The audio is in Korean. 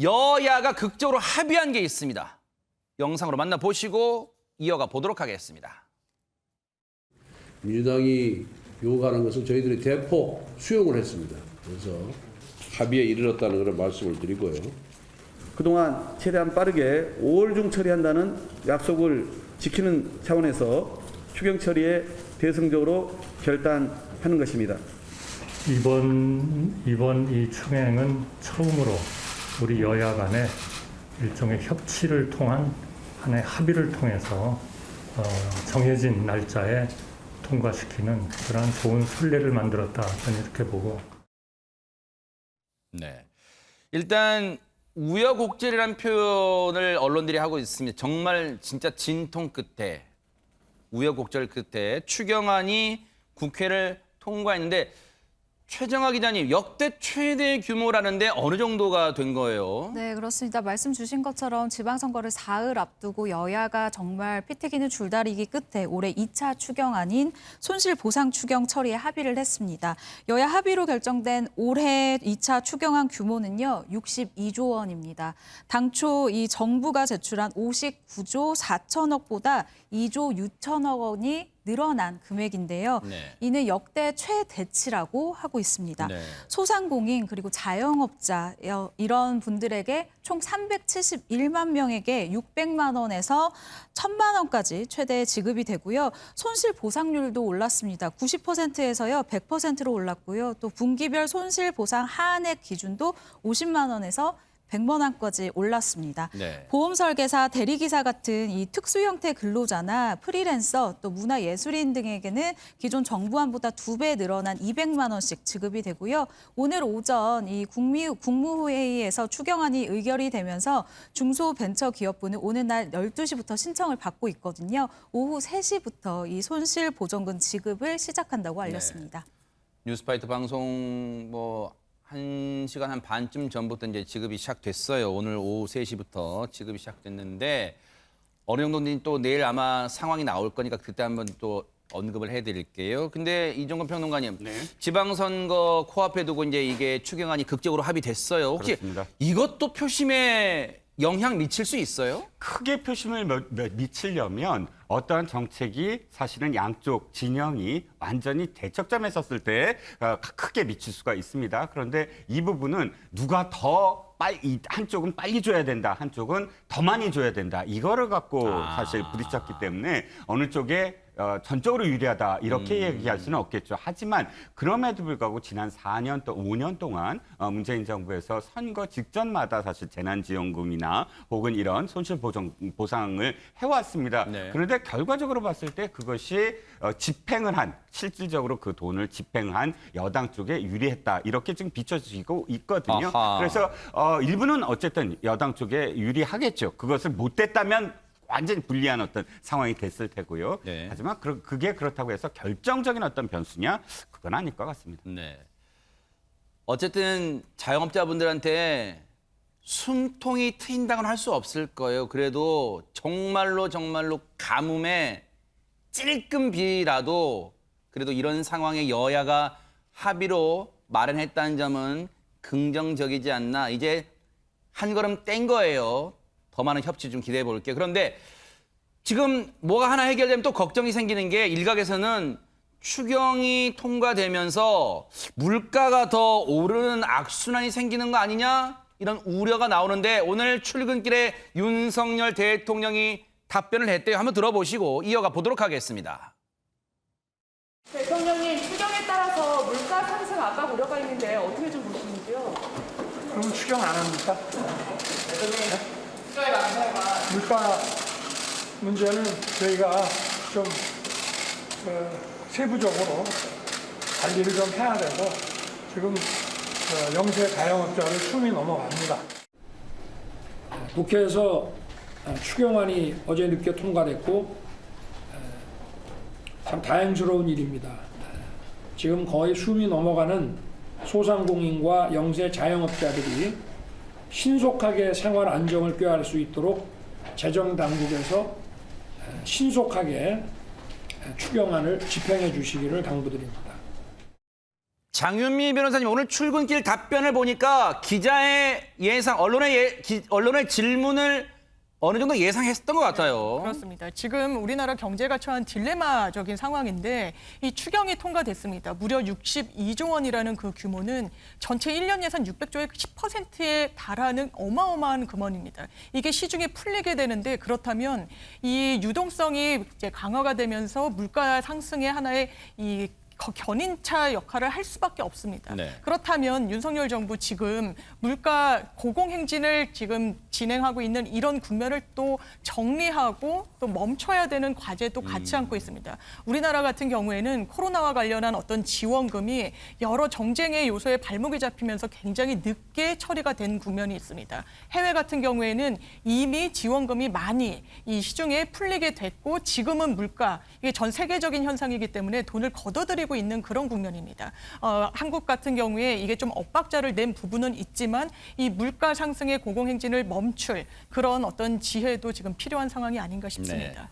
여야가 극적으로 합의한 게 있습니다. 영상으로 만나보시고 이어가 보도록 하겠습니다. 민주당이 요구하는 것을 저희들이 대폭 수용을 했습니다. 그래서 합의에 이르렀다는 그런 말씀을 드리고요. 그동안 최대한 빠르게 5월 중 처리한다는 약속을 지키는 차원에서 추경 처리에 대승적으로 결단하는 것입니다. 이번 이 추경은 처음으로 우리 여야 간에 일종의 협치를 통한 하나의 합의를 통해서 정해진 날짜에 통과시키는 그러한 좋은 선례를 만들었다, 저는 이렇게 보고. 네, 일단 우여곡절이라는 표현을 언론들이 하고 있습니다. 정말 진짜 진통 끝에, 우여곡절 끝에 추경안이 국회를 통과했는데, 최정아 기자님, 역대 최대 규모라는데 어느 정도가 된 거예요? 네, 그렇습니다. 말씀 주신 것처럼 지방선거를 사흘 앞두고 여야가 정말 피 튀기는 줄다리기 끝에 올해 2차 추경안인 손실보상 추경 처리에 합의를 했습니다. 여야 합의로 결정된 올해 2차 추경안 규모는요, 62조 원입니다. 당초 이 정부가 제출한 59조 4천억보다 2조 6천억 원이 늘어난 금액인데요. 네. 이는 역대 최대치라고 하고 있습니다. 네. 소상공인 그리고 자영업자 이런 분들에게 총 371만 명에게 600만 원에서 1,000만 원까지 최대 지급이 되고요. 손실 보상률도 올랐습니다. 90%에서요 100%로 올랐고요. 또 분기별 손실 보상 하한액 기준도 50만 원에서 100만 원까지 올랐습니다. 네. 보험 설계사, 대리기사 같은 이 특수 형태 근로자나 프리랜서, 또 문화예술인 등에게는 기존 정부안보다 2배 늘어난 200만 원씩 지급이 되고요. 오늘 오전 이 국무회의에서 추경안이 의결이 되면서 중소벤처기업부는 오는 날 12시부터 신청을 받고 있거든요. 오후 3시부터 이 손실보전금 지급을 시작한다고 알렸습니다. 뉴스파이트 방송 1시간 한 반쯤 전부터 이제 지급이 시작됐어요. 오늘 오후 3시부터 지급이 시작됐는데 어느 정도는 또 내일 아마 상황이 나올 거니까 그때 한번 또 언급을 해드릴게요. 근데 이종건 평론가님, 네. 지방선거 코앞에 두고 이제 이게 추경안이 극적으로 합의됐어요. 혹시 그렇습니다. 이것도 표심에 영향 미칠 수 있어요? 크게 표심을 미치려면 어떠한 정책이 사실은 양쪽 진영이 완전히 대척점에 섰을 때 크게 미칠 수가 있습니다. 그런데 이 부분은 누가 더 빨리, 한쪽은 빨리 줘야 된다, 한쪽은 더 많이 줘야 된다, 이거를 갖고 사실 부딪혔기 때문에 어느 쪽에 전적으로 유리하다 이렇게 얘기할 수는 없겠죠. 하지만 그럼에도 불구하고 지난 4년 또 5년 동안 문재인 정부에서 선거 직전마다 사실 재난지원금이나 혹은 이런 손실보상을 해왔습니다. 네. 그런데 결과적으로 봤을 때 그것이 집행을 한, 실질적으로 그 돈을 집행한 여당 쪽에 유리했다, 이렇게 지금 비춰지고 있거든요. 아하. 그래서 일부는 어쨌든 여당 쪽에 유리하겠죠. 그것을 못했다면 완전히 불리한 어떤 상황이 됐을 테고요. 네. 하지만 그게 그렇다고 해서 결정적인 어떤 변수냐? 그건 아닐 것 같습니다. 네. 어쨌든 자영업자분들한테 숨통이 트인다고는 할 수 없을 거예요. 그래도 정말로 가뭄에 찔끔 비라도 그래도 이런 상황에 여야가 합의로 마련했다는 점은 긍정적이지 않나. 이제 한 걸음 뗀 거예요. 더 많은 협치 좀 기대해 볼게요. 그런데 지금 뭐가 하나 해결되면 또 걱정이 생기는 게 일각에서는 추경이 통과되면서 물가가 더 오르는 악순환이 생기는 거 아니냐? 이런 우려가 나오는데 오늘 출근길에 윤석열 대통령이 답변을 했대요. 한번 들어보시고 이어가 보도록 하겠습니다. 대통령님, 추경에 따라서 물가 상승 압박 우려가 있는데 어떻게 좀 보시는지요? 그럼 추경 안 합니까? 물가 문제는 저희가 좀 세부적으로 관리를 좀 해야 돼서 지금 영세 자영업자를 숨이 넘어갑니다. 국회에서 추경안이 어제 늦게 통과됐고 참 다행스러운 일입니다. 지금 거의 숨이 넘어가는 소상공인과 영세 자영업자들이 신속하게 생활 안정을 꾀할 수 있도록 재정당국에서 신속하게 추경안을 집행해 주시기를 당부드립니다. 장윤미 변호사님 오늘 출근길 답변을 보니까 기자의 예상, 언론의 질문을 어느 정도 예상했었던 것 같아요. 그렇습니다. 지금 우리나라 경제가 처한 딜레마적인 상황인데 이 추경이 통과됐습니다. 무려 62조 원이라는 그 규모는 전체 1년 예산 600조의 10%에 달하는 어마어마한 금원입니다. 이게 시중에 풀리게 되는데 그렇다면 이 유동성이 이제 강화가 되면서 물가 상승의 하나의 이 견인차 역할을 할 수밖에 없습니다. 네. 그렇다면 윤석열 정부 지금 물가 고공행진을 지금 진행하고 있는 이런 국면을 또 정리하고 또 멈춰야 되는 과제도 같이 안고 있습니다. 우리나라 같은 경우에는 코로나와 관련한 어떤 지원금이 여러 정쟁의 요소에 발목이 잡히면서 굉장히 늦게 처리가 된 국면이 있습니다. 해외 같은 경우에는 이미 지원금이 많이 이 시중에 풀리게 됐고 지금은 물가, 이게 전 세계적인 현상이기 때문에 돈을 걷어들이고 있는 그런 국면입니다. 한국 같은 경우에 이게 좀 엇박자를 낸 부분은 있지만 이 물가 상승의 고공행진을 멈출 그런 어떤 지혜도 지금 필요한 상황이 아닌가 싶습니다. 네.